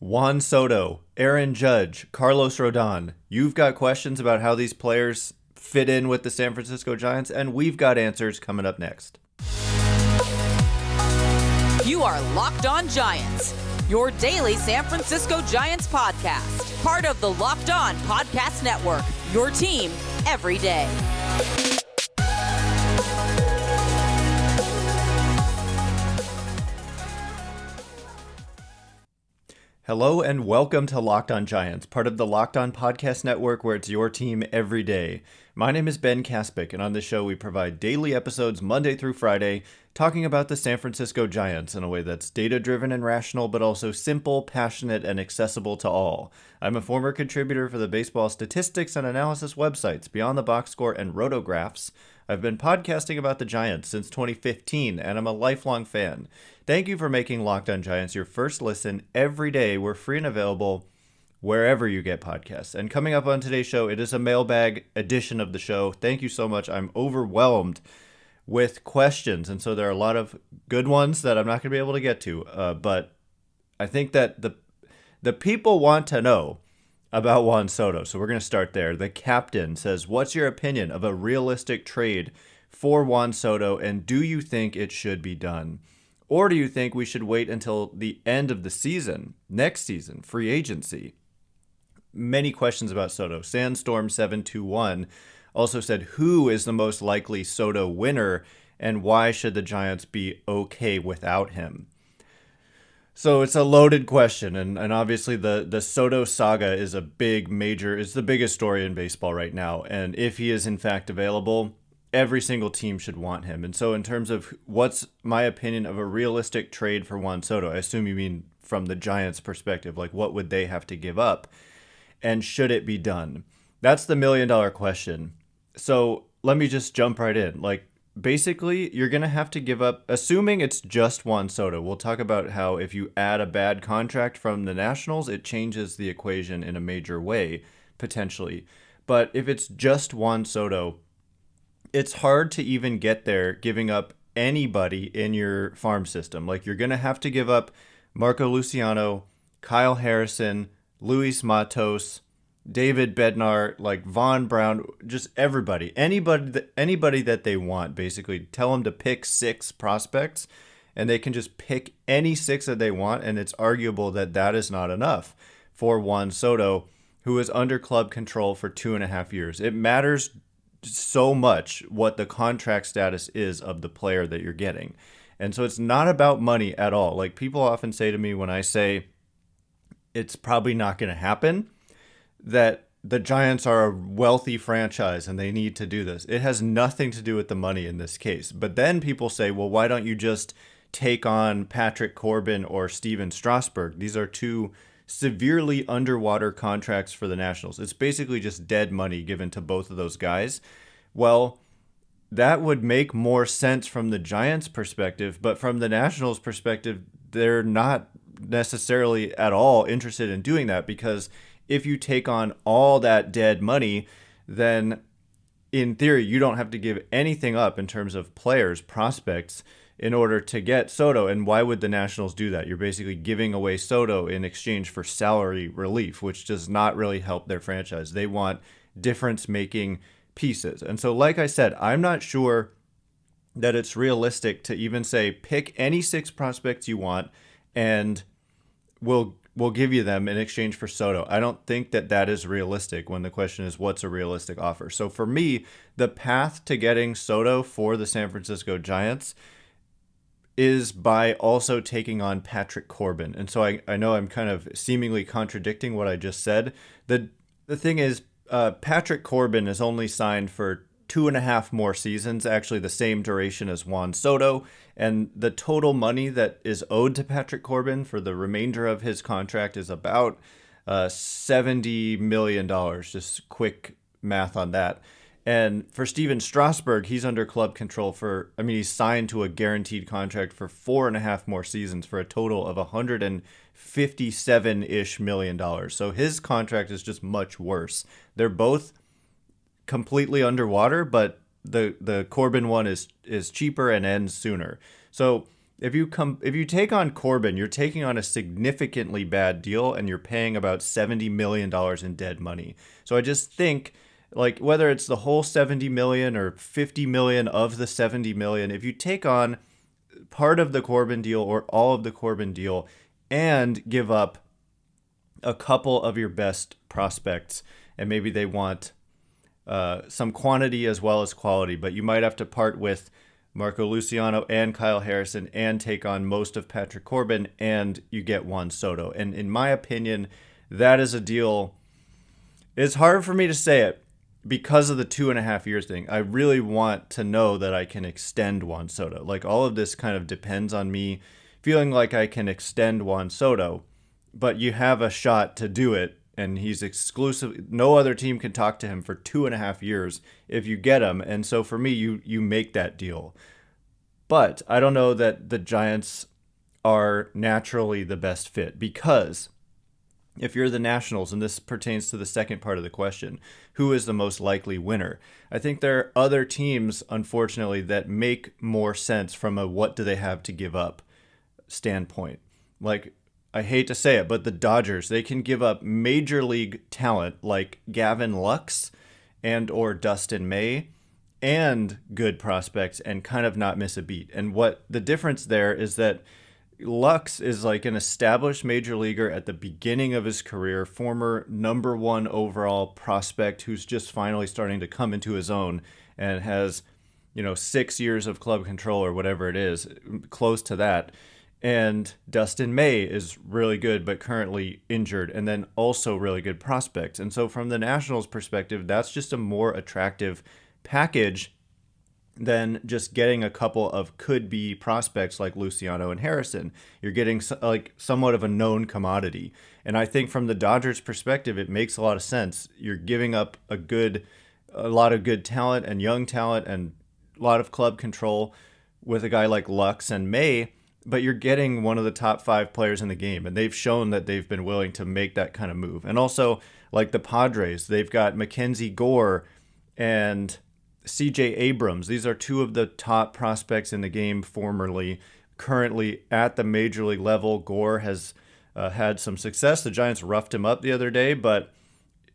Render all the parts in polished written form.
Juan Soto, Aaron Judge, Carlos Rodon. You've got questions about how these players fit in with the San Francisco Giants, and we've got answers coming up next. You are Locked On Giants, your daily San Francisco Giants podcast. Part of the Locked On Podcast Network, your team every day. Hello and welcome to Locked On Giants, part of the Locked On Podcast Network, where it's your team every day. My name is Ben Kaspick, and on this show we provide daily episodes Monday through Friday, talking about the San Francisco Giants in a way that's data-driven and rational, but also simple, passionate, and accessible to all. I'm a former contributor for the baseball statistics and analysis websites Beyond the Box Score and Rotographs. I've been podcasting about the Giants since 2015, and I'm a lifelong fan. Thank you for making Locked On Giants your first listen every day. We're free and available wherever you get podcasts. And coming up on today's show, it is a mailbag edition of the show. Thank you so much. I'm overwhelmed with questions, and so there are a lot of good ones that I'm not going to be able to get to. But I think that the people want to know about Juan Soto, so we're going to start there. The captain says, what's your opinion of a realistic trade for Juan Soto, and do you think it should be done? Or do you think we should wait until the end of the season, next season, free agency? Many questions about Soto. Sandstorm721 also said, who is the most likely Soto winner, and why should the Giants be okay without him? So it's a loaded question, and obviously the Soto saga is the biggest story in baseball right now. And if he is in fact available, every single team should want him. And so in terms of what's my opinion of a realistic trade for Juan Soto, I assume you mean from the Giants' perspective, like what would they have to give up, and should it be done? That's the $1 million question. So let me just jump right in. Basically, you're going to have to give up, assuming it's just Juan Soto. We'll talk about how if you add a bad contract from the Nationals, it changes the equation in a major way, potentially. But if it's just Juan Soto, it's hard to even get there giving up anybody in your farm system. You're going to have to give up Marco Luciano, Kyle Harrison, Luis Matos, David Bednar, Vaughn Brown, just everybody. Anybody that they want, basically. Tell them to pick 6 prospects, and they can just pick any 6 that they want, and it's arguable that that is not enough for Juan Soto, who is under club control for 2.5 years. It matters so much what the contract status is of the player that you're getting. And so it's not about money at all. People often say to me when I say it's probably not going to happen, that the Giants are a wealthy franchise and they need to do this. It has nothing to do with the money in this case. But then people say, well, why don't you just take on Patrick Corbin or Steven Strasburg? These are 2 severely underwater contracts for the Nationals. It's basically just dead money given to both of those guys. Well, that would make more sense from the Giants' perspective, but from the Nationals' perspective, they're not necessarily at all interested in doing that, because if you take on all that dead money, then in theory, you don't have to give anything up in terms of players, prospects, in order to get Soto. And why would the Nationals do that? You're basically giving away Soto in exchange for salary relief, which does not really help their franchise. They want difference-making pieces. And so, like I said, I'm not sure that it's realistic to even say, pick any 6 prospects you want, and we'll give you them in exchange for Soto. I don't think that is realistic when the question is what's a realistic offer. So for me, the path to getting Soto for the San Francisco Giants is by also taking on Patrick Corbin. And so I know I'm kind of seemingly contradicting what I just said. The thing is, Patrick Corbin is only signed for 2.5 more seasons, actually the same duration as Juan Soto, and the total money that is owed to Patrick Corbin for the remainder of his contract is about $70 million. Just quick math on that. And for Steven Strasburg, he's under club control he's signed to a guaranteed contract for 4.5 more seasons for a total of $157-ish million. So his contract is just much worse. They're both completely underwater, but the Corbin one is cheaper and ends sooner. So if you take on Corbin, you're taking on a significantly bad deal, and you're paying about $70 million in dead money. So I just think, like, whether it's the whole 70 million or 50 million of the 70 million, if you take on part of the Corbin deal or all of the Corbin deal and give up a couple of your best prospects, and maybe they want some quantity as well as quality, but you might have to part with Marco Luciano and Kyle Harrison and take on most of Patrick Corbin, and you get Juan Soto. And in my opinion, that is a deal. It's hard for me to say it because of the 2.5 years thing. I really want to know that I can extend Juan Soto. Like, all of this kind of depends on me feeling like I can extend Juan Soto, but you have a shot to do it. And he's exclusive. No other team can talk to him for 2.5 years if you get him. And so for me, you make that deal. But I don't know that the Giants are naturally the best fit, because if you're the Nationals, and this pertains to the second part of the question, who is the most likely winner? I think there are other teams, unfortunately, that make more sense from a what do they have to give up standpoint. Like, I hate to say it, but the Dodgers, they can give up major league talent like Gavin and or Dustin May and good prospects and kind of not miss a beat. And what the difference there is that Lux is like an established major leaguer at the beginning of his career, former number 1 overall prospect who's just finally starting to come into his own and has, 6 years of club control or whatever it is, close to that. And Dustin May is really good, but currently injured, and then also really good prospects. And so from the Nationals' perspective, that's just a more attractive package than just getting a couple of could-be prospects like Luciano and Harrison. You're getting like somewhat of a known commodity. And I think from the Dodgers' perspective, it makes a lot of sense. You're giving up a lot of good talent and young talent and a lot of club control with a guy like Lux and May, but you're getting one of the top 5 players in the game, and they've shown that they've been willing to make that kind of move. And also, like the Padres, they've got MacKenzie, Gore, and CJ Abrams. These are 2 of the top prospects in the game formerly. Currently at the major league level, Gore has had some success. The Giants roughed him up the other day, but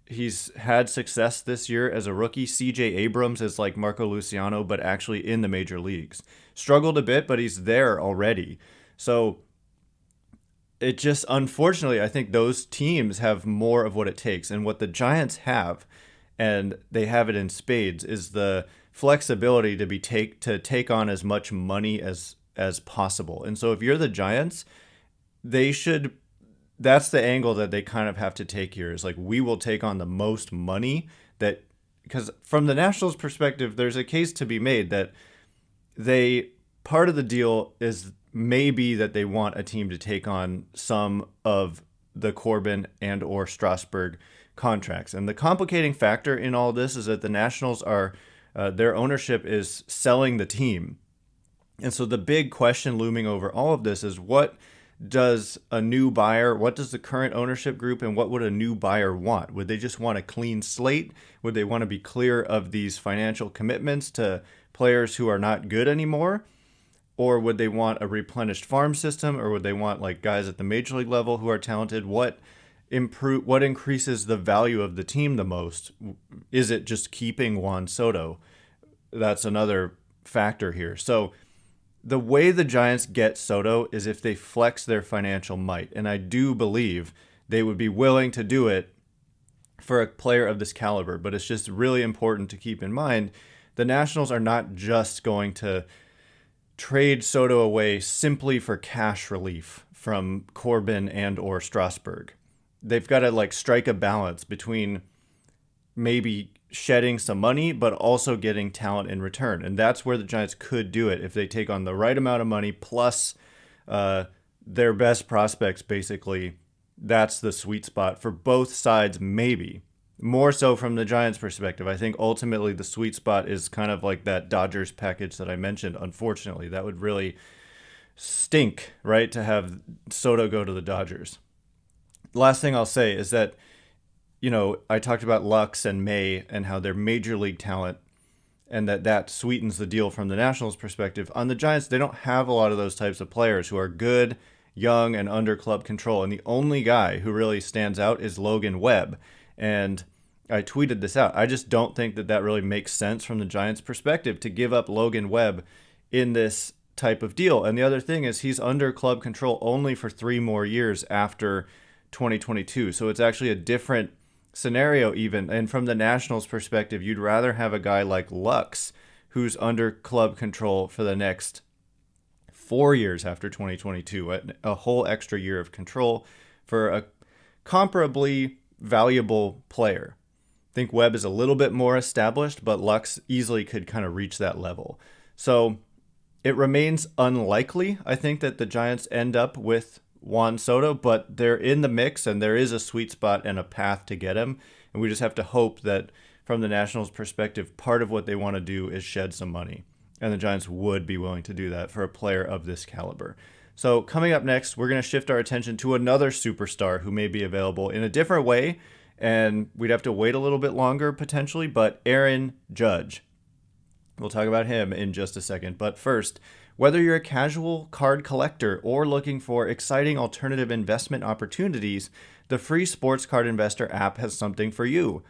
he's had success this year as a rookie. CJ Abrams is like Marco Luciano, but actually in the major leagues. Struggled a bit, but he's there already. So it just, unfortunately, I think those teams have more of what it takes. And what the Giants have, and they have it in spades, is the flexibility to take on as much money as possible. And so if you're the Giants, that's the angle that they kind of have to take here, is like, we will take on the most money because from the Nationals' perspective, there's a case to be made that part of the deal is maybe that they want a team to take on some of the Corbin and or Strasburg contracts. And the complicating factor in all this is that the Nationals their ownership is selling the team. And so the big question looming over all of this is, what does the current ownership group and what would a new buyer want? Would they just want a clean slate? Would they want to be clear of these financial commitments to players who are not good anymore? Or would they want a replenished farm system? Or would they want like guys at the major league level who are talented? What increases the value of the team the most? Is it just keeping Juan Soto? That's another factor here. So the way the Giants get Soto is if they flex their financial might. And I do believe they would be willing to do it for a player of this caliber. But it's just really important to keep in mind, the Nationals are not just going to trade Soto away simply for cash relief from Corbin and or Strasburg. They've got to like strike a balance between maybe shedding some money, but also getting talent in return. And that's where the Giants could do it if they take on the right amount of money plus their best prospects, basically. That's the sweet spot for both sides, maybe. More so from the Giants' perspective. I think ultimately the sweet spot is kind of like that Dodgers package that I mentioned. Unfortunately, that would really stink, right, to have Soto go to the Dodgers. Last thing I'll say is that, I talked about Lux and May and how they're major league talent. and that sweetens the deal from the Nationals' perspective. On the Giants, they don't have a lot of those types of players who are good, young, and under club control. And the only guy who really stands out is Logan Webb. And I tweeted this out. I just don't think that really makes sense from the Giants' perspective to give up Logan Webb in this type of deal. And the other thing is he's under club control only for 3 more years after 2022. So it's actually a different scenario even. And from the Nationals' perspective, you'd rather have a guy like Lux who's under club control for the next 4 years after 2022, a whole extra year of control for a comparably valuable player. I think Webb is a little bit more established, but Lux easily could kind of reach that level. So it remains unlikely, I think, that the Giants end up with Juan Soto, but they're in the mix and there is a sweet spot and a path to get him. And we just have to hope that from the Nationals' perspective, part of what they want to do is shed some money. And the Giants would be willing to do that for a player of this caliber. So coming up next, we're going to shift our attention to another superstar who may be available in a different way. And we'd have to wait a little bit longer potentially, but Aaron Judge. We'll talk about him in just a second. But first, whether you're a casual card collector or looking for exciting alternative investment opportunities, the free Sports Card Investor app has something for you.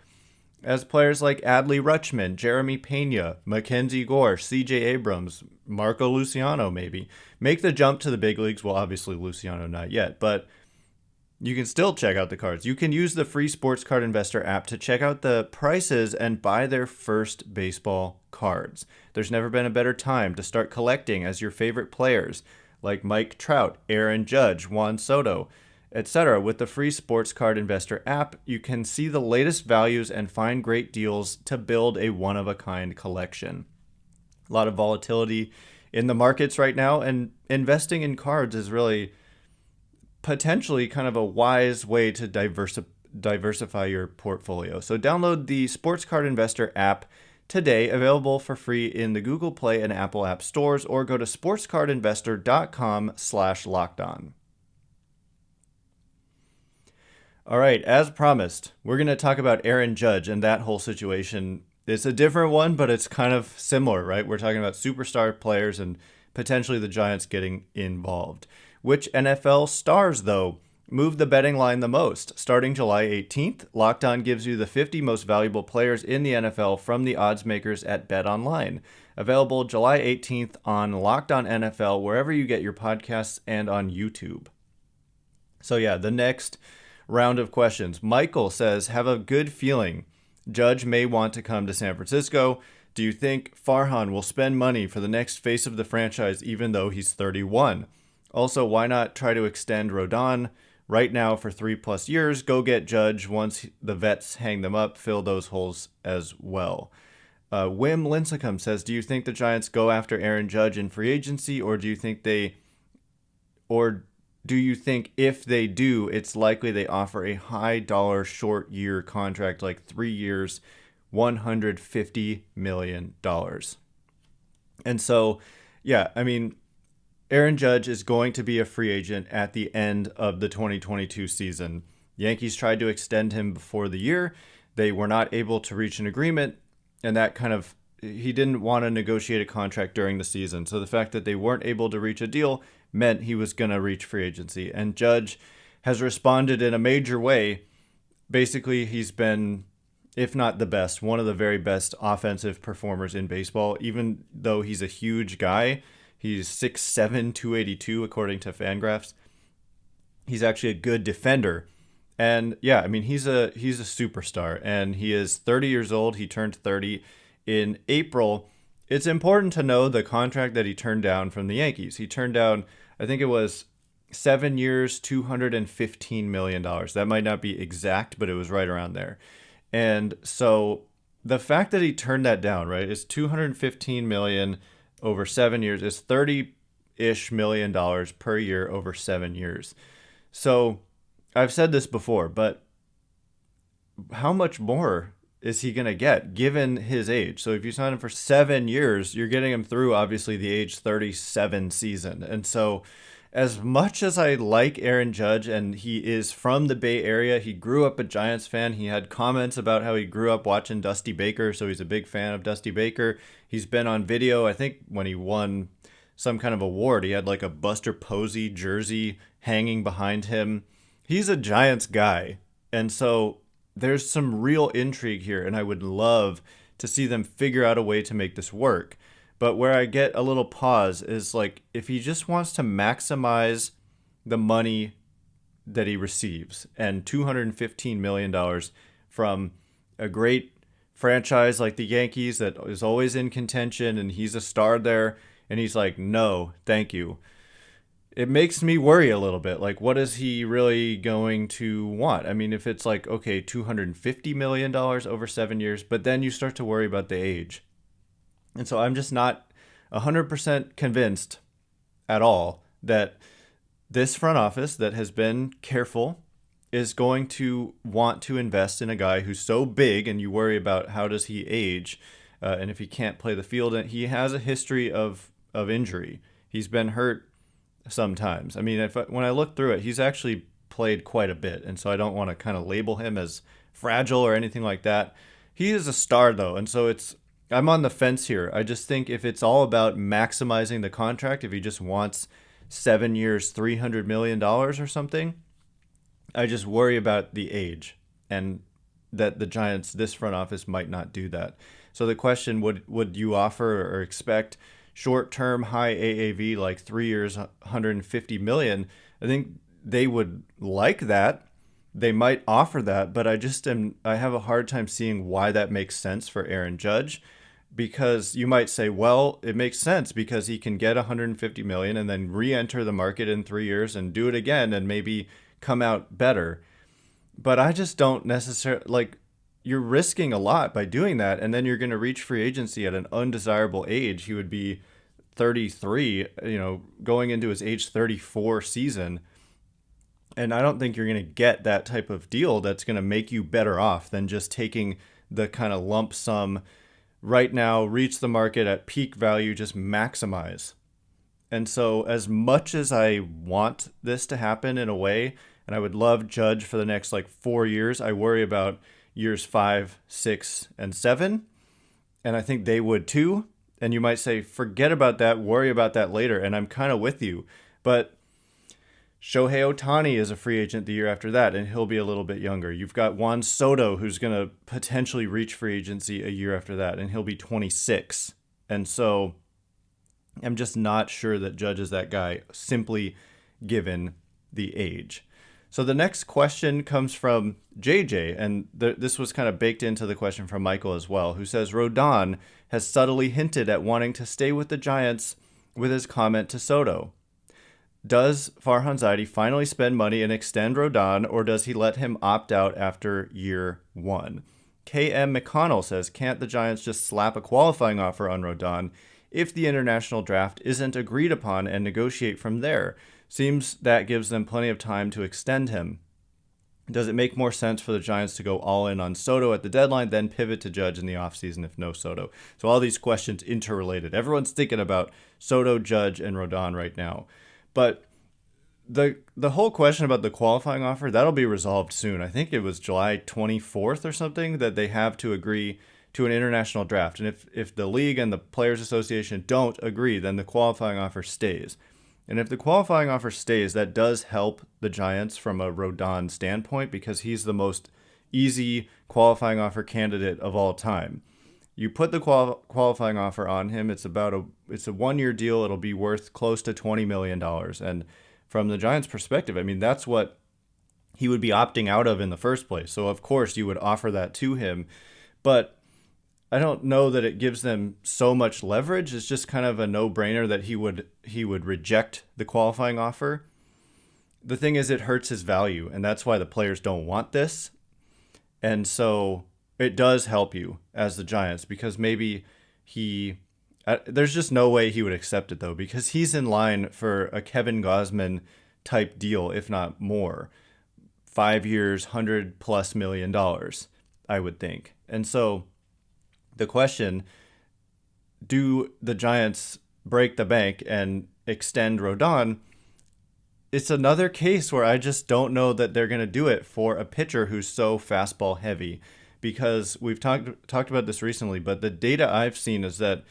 As players like Adley Rutschman, Jeremy Pena, MacKenzie Gore, CJ Abrams, Marco Luciano maybe, make the jump to the big leagues. Well, obviously Luciano not yet, but you can still check out the cards. You can use the free Sports Card Investor app to check out the prices and buy their first baseball cards. There's never been a better time to start collecting as your favorite players like Mike Trout, Aaron Judge, Juan Soto, etc. With the free Sports Card Investor app, you can see the latest values and find great deals to build a one-of-a-kind collection. A lot of volatility in the markets right now, and investing in cards is really potentially kind of a wise way to diversify your portfolio. So download the Sports Card Investor app today, available for free in the Google Play and Apple App stores, or go to sportscardinvestor.com/lockedon. All right, as promised, we're going to talk about Aaron Judge and that whole situation. It's a different one, but it's kind of similar, right? We're talking about superstar players and potentially the Giants getting involved. Which NFL stars, though, move the betting line the most? Starting July 18th, Locked On gives you the 50 most valuable players in the NFL from the odds makers at BetOnline. Available July 18th on Locked On NFL, wherever you get your podcasts, and on YouTube. So yeah, the next round of questions. Michael says, have a good feeling Judge may want to come to San Francisco. Do you think Farhan will spend money for the next face of the franchise even though he's 31? Also, why not try to extend Rodon right now for 3+ years? Go get Judge once the vets hang them up, fill those holes as well. Wim Lincecum says, do you think the Giants go after Aaron Judge in free agency, or do you think if they do, it's likely they offer a high dollar short year contract, like 3 years, $150 million? And so, yeah, I mean, Aaron Judge is going to be a free agent at the end of the 2022 season. Yankees tried to extend him before the year. They were not able to reach an agreement, and he didn't want to negotiate a contract during the season. So the fact that they weren't able to reach a deal meant he was going to reach free agency. And Judge has responded in a major way. Basically, he's been, if not the best, one of the very best offensive performers in baseball, even though he's a huge guy. He's 6'7", 282, according to Fangraphs. He's actually a good defender. And yeah, I mean, he's a superstar, and he is 30 years old. He turned 30 in April. It's important to know the contract that he turned down from the Yankees. He turned down, I think it was 7 years, $215 million. That might not be exact, but it was right around there. And so the fact that he turned that down, right, is $215 million over 7 years, is $30-ish million per year over 7 years. So I've said this before, but how much more is he going to get given his age? So if you sign him for 7 years, you're getting him through, obviously, the age 37 season. And so as much as I like Aaron Judge and he is from the Bay Area, he grew up a Giants fan. He had comments about how he grew up watching Dusty Baker, so he's a big fan of Dusty Baker. He's been on video, I think when he won some kind of award, he had like a Buster Posey jersey hanging behind him. He's a Giants guy. And so there's some real intrigue here, and I would love to see them figure out a way to make this work. But where I get a little pause is like if he just wants to maximize the money that he receives, and $215 million from a great franchise like the Yankees that is always in contention and he's a star there, and he's like, no, thank you. It makes me worry a little bit. Like, what is he really going to want? I mean, if it's like, okay, $250 million over 7 years, but then you start to worry about the age. And so I'm just not 100% convinced at all that this front office that has been careful is going to want to invest in a guy who's so big, and you worry about how does he age, and if he can't play the field. And he has a history of injury. He's been hurt sometimes. I mean, when I look through it, he's actually played quite a bit, and so I don't want to kind of label him as fragile or anything like that. He is a star, though, and so I'm on the fence here. I just think if it's all about maximizing the contract, if he just wants 7 years, $300 million or something, I just worry about the age and that the Giants, this front office, might not do that. So the question, would you offer or expect short-term high AAV, like 3 years, $150 million? I think they would like that. They might offer that, but I have a hard time seeing why that makes sense for Aaron Judge, because you might say, well, it makes sense because he can get $150 million and then re-enter the market in 3 years and do it again and maybe come out better. But I just don't necessarily, like, you're risking a lot by doing that, and then you're going to reach free agency at an undesirable age. He would be 33, going into his age 34 season. And I don't think you're going to get that type of deal that's going to make you better off than just taking the kind of lump sum right now, reach the market at peak value, just maximize. And so as much as I want this to happen in a way, and I would love Judge for the next 4 years, I worry about years 5, 6, and 7. And I think they would too. And you might say, forget about that, worry about that later. And I'm kind of with you. But Shohei Ohtani is a free agent the year after that, and he'll be a little bit younger. You've got Juan Soto, who's going to potentially reach free agency a year after that, and he'll be 26. And so I'm just not sure that Judge is that guy, simply given the age. So the next question comes from JJ, and this was kind of baked into the question from Michael as well, who says, Rodon has subtly hinted at wanting to stay with the Giants with his comment to Soto. Does Farhan Zaidi finally spend money and extend Rodon, or does he let him opt out after year 1? KM McConnell says, can't the Giants just slap a qualifying offer on Rodon if the international draft isn't agreed upon and negotiate from there? Seems that gives them plenty of time to extend him. Does it make more sense for the Giants to go all in on Soto at the deadline, then pivot to Judge in the offseason if no Soto? So all these questions interrelated. Everyone's thinking about Soto, Judge, and Rodon right now. But the whole question about the qualifying offer, that'll be resolved soon. I think it was July 24th or something that they have to agree to an international draft. And if the league and the Players Association don't agree, then the qualifying offer stays. And if the qualifying offer stays, that does help the Giants from a Rodon standpoint because he's the most easy qualifying offer candidate of all time. You put the qualifying offer on him, it's a 1-year deal. It'll be worth close to $20 million. And from the Giants' perspective, I mean, that's what he would be opting out of in the first place. So, of course, you would offer that to him. But I don't know that it gives them so much leverage. It's just kind of a no-brainer that he would reject the qualifying offer. The thing is, it hurts his value, and that's why the players don't want this. And so it does help you as the Giants because maybe there's just no way he would accept it, though, because he's in line for a Kevin Gausman type deal, if not more. 5 years, $100+ million, I would think. And so the question, do the Giants break the bank and extend Rodon? it's another case where I just don't know that they're going to do it for a pitcher who's so fastball heavy, because we've talked about this recently, but the data I've seen is that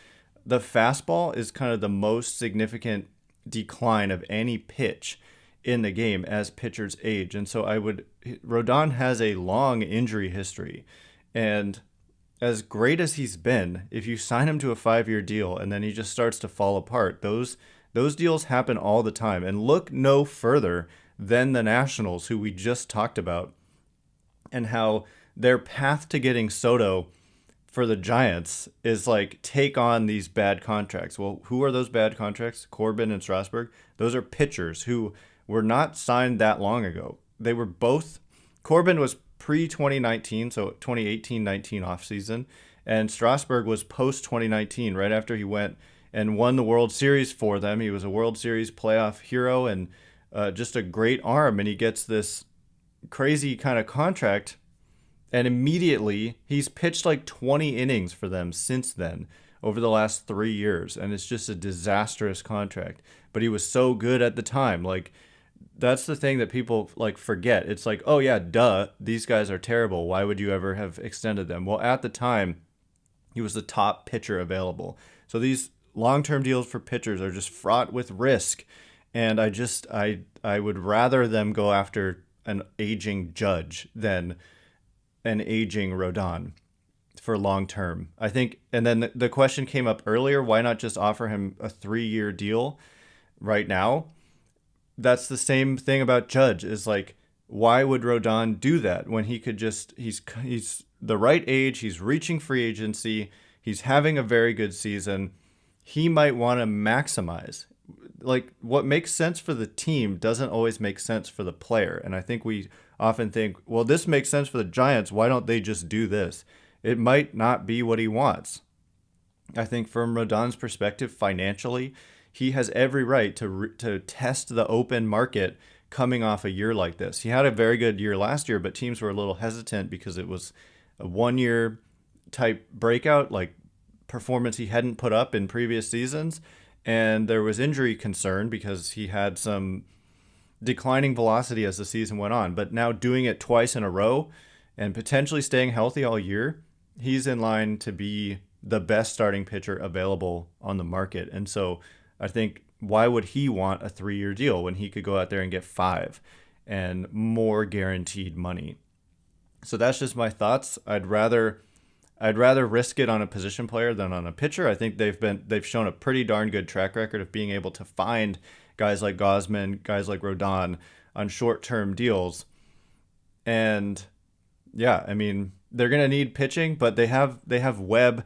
the fastball is kind of the most significant decline of any pitch in the game as pitchers age. And so Rodon has a long injury history, and as great as he's been, if you sign him to a 5-year deal and then he just starts to fall apart, those deals happen all the time. And look no further than the Nationals, who we just talked about, and how their path to getting Soto for the Giants is like, take on these bad contracts. Well, who are those bad contracts? Corbin and Strasburg. Those are pitchers who were not signed that long ago. They were both, Corbin was pre-2019, so 2018-19 offseason, and Strasburg was post-2019, right after he went and won the World Series for them. He was a World Series playoff hero and just a great arm, and he gets this crazy kind of contract, and immediately he's pitched like 20 innings for them since then over the last 3 years, and it's just a disastrous contract. But he was so good at the time. Like, that's the thing that people like forget. It's like, oh yeah, duh, these guys are terrible. Why would you ever have extended them? Well, at the time, he was the top pitcher available. So these long-term deals for pitchers are just fraught with risk. And I would rather them go after an aging Judge than an aging Rodon for long-term. I think, and then the question came up earlier, why not just offer him a 3-year deal right now? That's the same thing about Judge, is like, why would Rodon do that when he could just, he's the right age, he's reaching free agency, he's having a very good season. He might want to maximize. Like, what makes sense for the team doesn't always make sense for the player. And I think we often think, well, this makes sense for the Giants, why don't they just do this? It might not be what he wants. I think from Rodon's perspective, financially, he has every right to test the open market coming off a year like this. He had a very good year last year, but teams were a little hesitant because it was a 1-year type breakout, like performance he hadn't put up in previous seasons. And there was injury concern because he had some declining velocity as the season went on. But now doing it twice in a row and potentially staying healthy all year, he's in line to be the best starting pitcher available on the market. And so I think, why would he want a 3-year deal when he could go out there and get 5 and more guaranteed money? So that's just my thoughts. I'd rather risk it on a position player than on a pitcher. I think they've shown a pretty darn good track record of being able to find guys like Gausman, guys like Rodon on short-term deals. And yeah, I mean, they're going to need pitching, but they have Webb,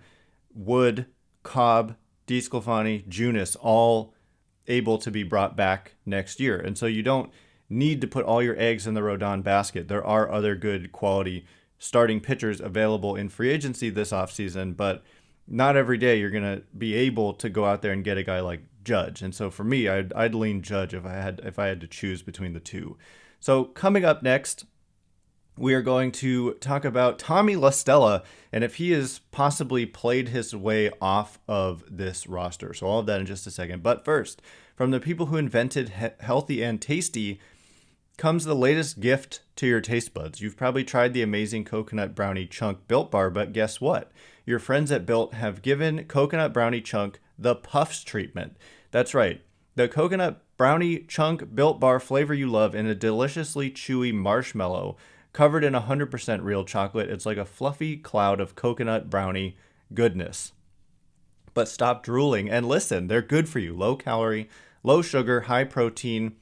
Wood, Cobb, DeSclafani, Junis, all able to be brought back next year. And so you don't need to put all your eggs in the Rodon basket. There are other good quality starting pitchers available in free agency this offseason, but not every day you're going to be able to go out there and get a guy like Judge. And so for me, I'd lean Judge if I had to choose between the two. So coming up next, we are going to talk about Tommy La Stella and if he has possibly played his way off of this roster. So all of that in just a second. But first, from the people who invented Healthy and Tasty comes the latest gift to your taste buds. You've probably tried the amazing coconut brownie chunk Built Bar, but guess what? Your friends at Built have given coconut brownie chunk the Puffs treatment. That's right. The coconut brownie chunk Built Bar flavor you love in a deliciously chewy marshmallow covered in 100% real chocolate. It's like a fluffy cloud of coconut brownie goodness. But stop drooling and listen. They're good for you. Low calorie, low sugar, high protein,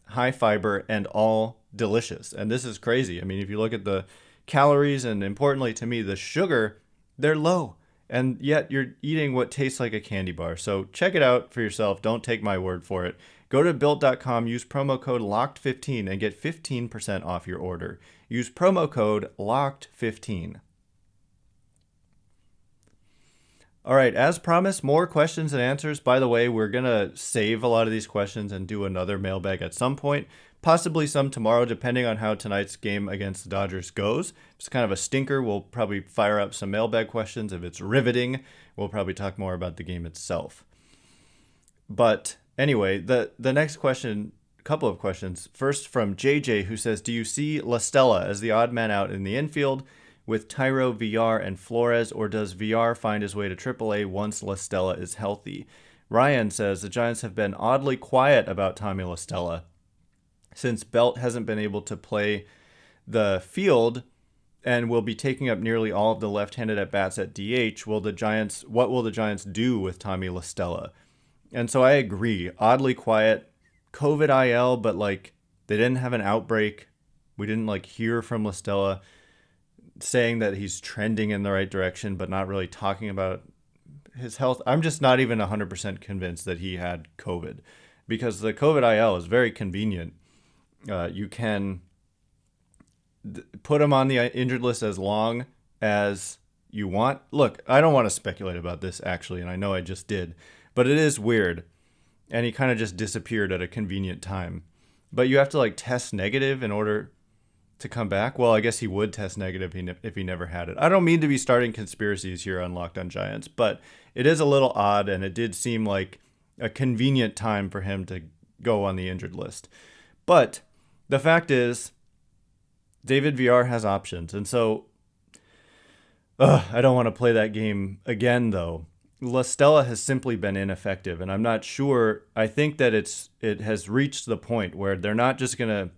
high fiber, and all delicious. And this is crazy. I mean, if you look at the calories and, importantly to me, the sugar, they're low. And yet you're eating what tastes like a candy bar. So check it out for yourself. Don't take my word for it. Go to Built.com, use promo code LOCKED15 and get 15% off your order. Use promo code LOCKED15. All right, as promised, more questions and answers. By the way, we're going to save a lot of these questions and do another mailbag at some point, possibly some tomorrow, depending on how tonight's game against the Dodgers goes. If it's kind of a stinker, we'll probably fire up some mailbag questions. If it's riveting, we'll probably talk more about the game itself. But anyway, the next question couple of questions. First from JJ, who says, do you see Stella as the odd man out in the infield with Tyro, VR, and Flores, or does VR find his way to AAA once Stella is healthy? Ryan says the Giants have been oddly quiet about Tommy Stella since Belt hasn't been able to play the field and will be taking up nearly all of the left-handed at-bats at DH. What will the Giants do with Tommy Stella? And so I agree. Oddly quiet. COVID IL, but like they didn't have an outbreak. We didn't like hear from Stella saying that he's trending in the right direction, but not really talking about his health. I'm just not even 100% convinced that he had COVID, because the COVID IL is very convenient. You can put him on the injured list as long as you want. Look, I don't want to speculate about this actually, and I know I just did, but it is weird. And he kind of just disappeared at a convenient time. But you have to like test negative in order to come back. Well, I guess he would test negative if he never had it. I don't mean to be starting conspiracies here on Locked on Giants, but it is a little odd, and it did seem like a convenient time for him to go on the injured list. But the fact is, David VR has options, and so I don't want to play that game again, though. Stella has simply been ineffective, and I'm not sure. I think that it has reached the point where they're not just going to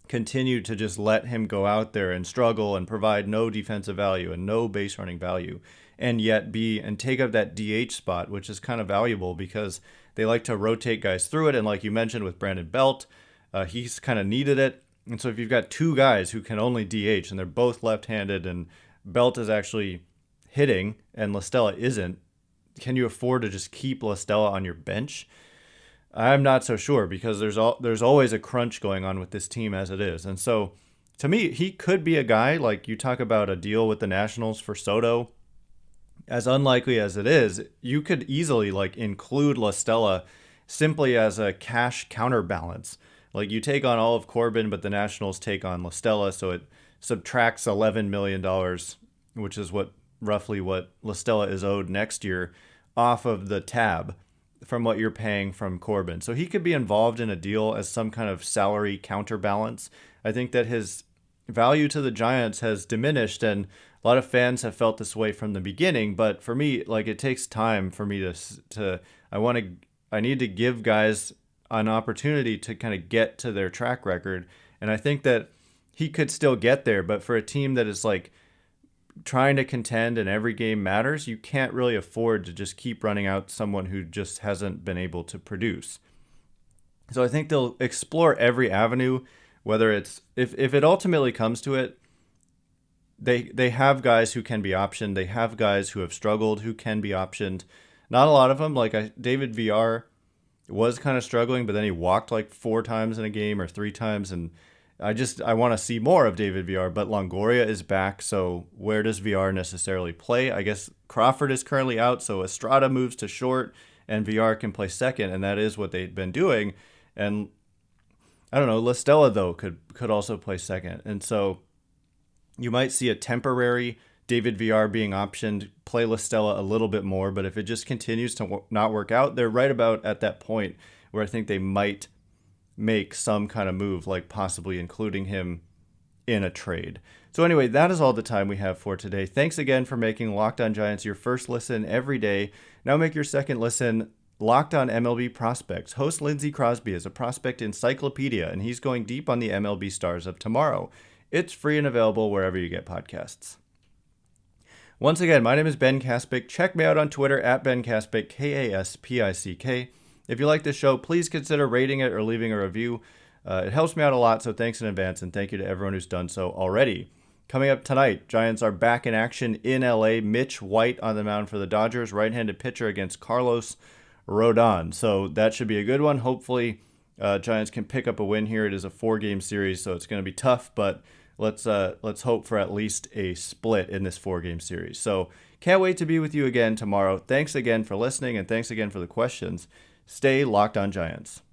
continue to just let him go out there and struggle and provide no defensive value and no base running value, and yet take up that DH spot, which is kind of valuable because they like to rotate guys through it. And like you mentioned with Brandon Belt, he's kind of needed it. And so if you've got two guys who can only DH and they're both left-handed and Belt is actually hitting and Stella isn't, can you afford to just keep Stella on your bench? I'm not so sure, because there's always a crunch going on with this team as it is. And so to me, he could be a guy, like you talk about a deal with the Nationals for Soto. As unlikely as it is, you could easily like include Stella simply as a cash counterbalance. Like you take on all of Corbin, but the Nationals take on Stella, so it subtracts $11 million, which is roughly what Stella is owed next year, off of the tab from what you're paying from Corbin. So he could be involved in a deal as some kind of salary counterbalance. I think that his value to the Giants has diminished, and a lot of fans have felt this way from the beginning. But for me, like, it takes time for me I need to give guys an opportunity to kind of get to their track record. And I think that he could still get there, but for a team that is like trying to contend and every game matters, you can't really afford to just keep running out someone who just hasn't been able to produce. So I think they'll explore every avenue, whether it's, if it ultimately comes to it, they have guys who can be optioned. They have guys who have struggled who can be optioned. Not a lot of them. David VR was kind of struggling, but then he walked like 4 times in a game or 3 times, and I want to see more of David VR, but Longoria is back, so where does VR necessarily play? I guess Crawford is currently out, so Estrada moves to short, and VR can play second, and that is what they've been doing. And I don't know, Stella, though, could also play second. And so you might see a temporary David VR being optioned, play Stella a little bit more, but if it just continues to not work out, they're right about at that point where I think they might make some kind of move, like possibly including him in a trade. So anyway, that is all the time we have for today. Thanks again for making Locked on Giants your first listen every day. Now make your second listen Locked on MLB Prospects. Host Lindsey Crosby is a prospect encyclopedia, and he's going deep on the MLB stars of tomorrow. It's free and available wherever you get podcasts. Once again, my name is Ben Kaspick. Check me out on Twitter at Ben Kaspick, Kaspick. If you like this show, please consider rating it or leaving a review. It helps me out a lot, so thanks in advance, and thank you to everyone who's done so already. Coming up tonight, Giants are back in action in LA. Mitch White on the mound for the Dodgers, right-handed pitcher against Carlos Rodon. So that should be a good one. Hopefully, Giants can pick up a win here. It is a 4-game series, so it's going to be tough, but let's hope for at least a split in this 4-game series. So can't wait to be with you again tomorrow. Thanks again for listening, and thanks again for the questions. Stay locked on Giants.